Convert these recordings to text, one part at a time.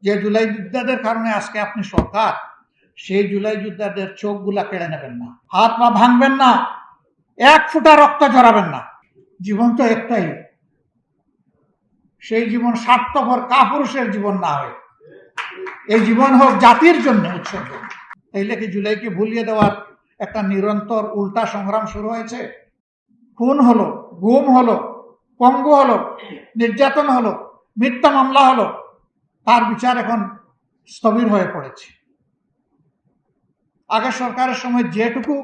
যে জুলাই যোদ্ধাদের কারণে আজকে আপনি সরকার, সেই জুলাই যোদ্ধাদের চোখগুলা কেড়ে নেবেন না, হাত পা ভাঙবেন না, এক ফোঁটা রক্ত ঝরাবেন না। জীবন তো একটাই, সেই জীবন স্বার্থপর কাপুরুষের জীবন না হয়, এই জীবন হোক জাতির জন্য উৎসর্গ। তাইলে কি জুলাইকে ভুলিয়ে দেওয়ার একটা নিরন্তর উল্টা সংগ্রাম শুরু হয়েছে? খুন হলো, গুম হলো, পঙ্গু হলো, নির্যাতন হলো, মিথ্যা মামলা হলো, তার বিচার এখন স্থবির হয়ে পড়েছে। আগের সরকারের সময় যেটুকু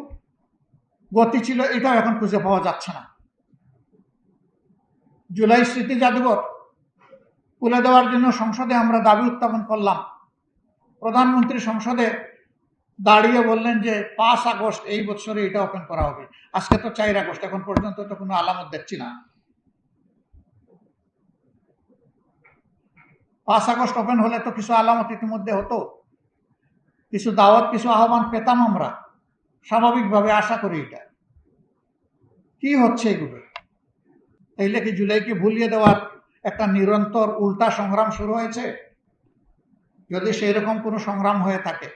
গতি ছিল এটাও এখন খুঁজে পাওয়া যাচ্ছে না। জুলাই স্মৃতি জাদুঘর তুলে দেওয়ার জন্য সংসদে আমরা দাবি উত্থাপন করলাম। প্রধানমন্ত্রী সংসদে দাঁড়িয়ে বললেন যে 5 আগস্ট এই বছরে এটা ওপেন করা হবে। আজকে তো 4 আগস্ট, এখন পর্যন্ত তো কোনো আলামত দেখছি না। 5 আগস্ট ওপেন হলে তো কিছু আলামত ইতিমধ্যে হতো, কিছু দাওয়াত, কিছু আহ্বান পেতাম আমরা স্বাভাবিকভাবে। আশা করি এটা কি হচ্ছে এগুলো? তাইলে কি জুলাইকে ভুলিয়ে দেওয়ার একটা নিরন্তর উল্টা সংগ্রাম শুরু হয়েছে? যদি সেই রকম কোনো সংগ্রাম হয়ে থাকে,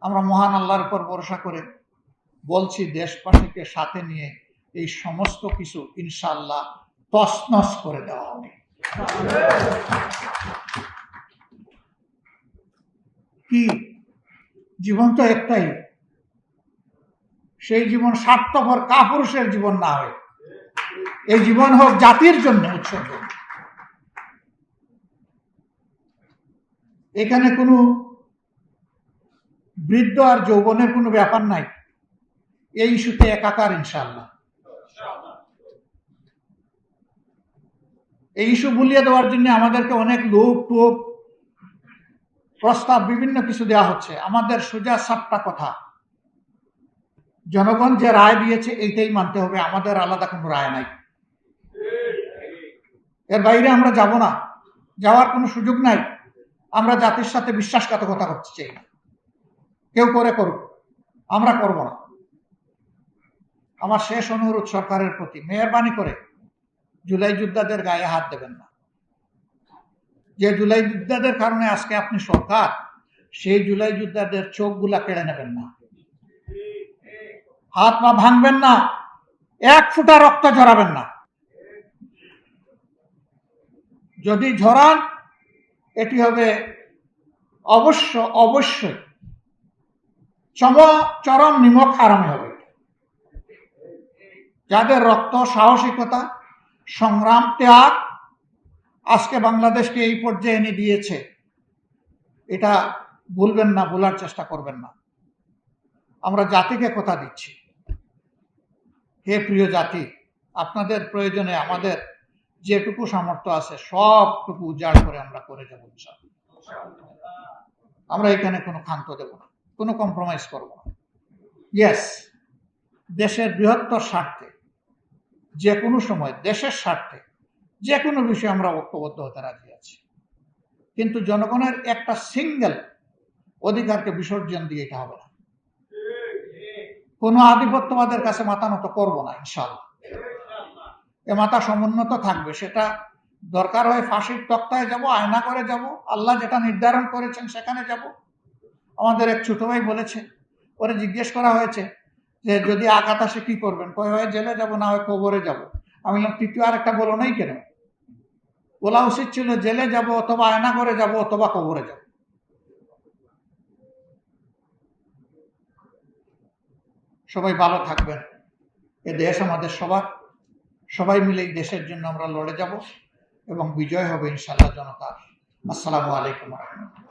আমরা মহান আল্লাহর উপর ভরসা করে বলছি, দেশবাসীকে সাথে নিয়ে এই সমস্ত কিছু ইনশাআল্লাহ তছনছ করে দেওয়া হবে। কি জীবন তো একটাই, সেই জীবন স্বার্থপর কাপুরুষের জীবন না হয়, এই জীবন হোক জাতির জন্য উৎসর্গ। এখানে কোনো বৃদ্ধ আর যৌবনের কোনো ব্যাপার নাই, এই ইস্যুতে একাকার ইনশাআল্লাহ। এই ইস্যু ভুলিয়ে দেওয়ার জন্য আমাদেরকে অনেক লোক টোপ প্রস্তাব বিভিন্ন কিছু দেওয়া হচ্ছে। আমাদের সোজা সাপটা কথা, জনগণ যে রায় দিয়েছে এইটাই মানতে হবে, আমাদের আলাদা কোনো রায় নাই। এর বাইরে আমরা যাব না, যাওয়ার কোনো সুযোগ নাই। আমরা জাতির সাথে বিশ্বাসঘাতকতা করতে চাই না, কেউ করে করুক, আমরা করব না। আমার শেষ অনুরোধ সরকারের প্রতি, মেহরবানি করে জুলাই যোদ্ধাদের গায়ে হাত দেবেন না। যে জুলাই যোদ্ধাদের কারণে আজকে আপনি সরকার, সেই জুলাই যোদ্ধাদের চোখগুলা কেড়ে নেবেন না, হাত পা ভাঙবেন না, এক ফোঁটা রক্ত ঝরাবেন না। যদি ঝরান, এটি হবে অবশ্যই চরম নিমক হারামি হবে। যাদের রক্ত, সাহসিকতা, সংগ্রাম, ত্যাগ আজকে বাংলাদেশকে এই পর্যায়ে এনে দিয়েছে, এটা ভুলবেন না, ভোলার চেষ্টা করবেন না। আমরা জাতিকে কথা দিচ্ছি, হে প্রিয় জাতি, আপনাদের প্রয়োজনে আমাদের যেটুকু সামর্থ্য আছে সবটুকু উজাড় করে আমরা করে যাব ইনশাআল্লাহ। আমরা এখানে কোনো ক্ষান্ত দেব না, কোনো কম্প্রোমাইজ করব না। ইয়েস, দেশের বৃহত্তর স্বার্থে যে কোনো সময়, দেশের স্বার্থে যে কোনো বিষয়ে আমরা ঐক্যবদ্ধ হতে রাজি আছি, কিন্তু জনগণের একটা সিঙ্গেল অধিকারকে বিসর্জন দিয়ে এটা হবে না। কোনো আধিপত্যবাদের কাছে মাথা নত করব না ইনশাআল্লাহ। এ মাথা সমুন্নত থাকবে, সেটা দরকার হয় ফাঁসির তক্তায় যাব, আয়না করে যাব, আল্লাহ যেটা নির্ধারণ করেছেন সেখানে যাব। আমাদের এক ছোট ভাই বলেছে, ওরে জিজ্ঞেস করা হয়েছে যে যদি আঘাত আসে কি করবেন, কয় হয় জেলে যাব, না হয় কবরে যাব। আমি বললাম তৃতীয় আর একটা বলো নাই কেন? বলা উচিত ছিল জেলে যাব, অথবা আয়না করে যাব, অথবা কবরে যাব। সবাই ভালো থাকবেন, এ দেশ আমাদের সবার, সবাই মিলে এই দেশের জন্য আমরা লড়ে যাব এবং বিজয় হবে ইনশাআল্লাহ জনতার। আসসালামু আলাইকুম ওয়া রাহমাতুল্লাহ।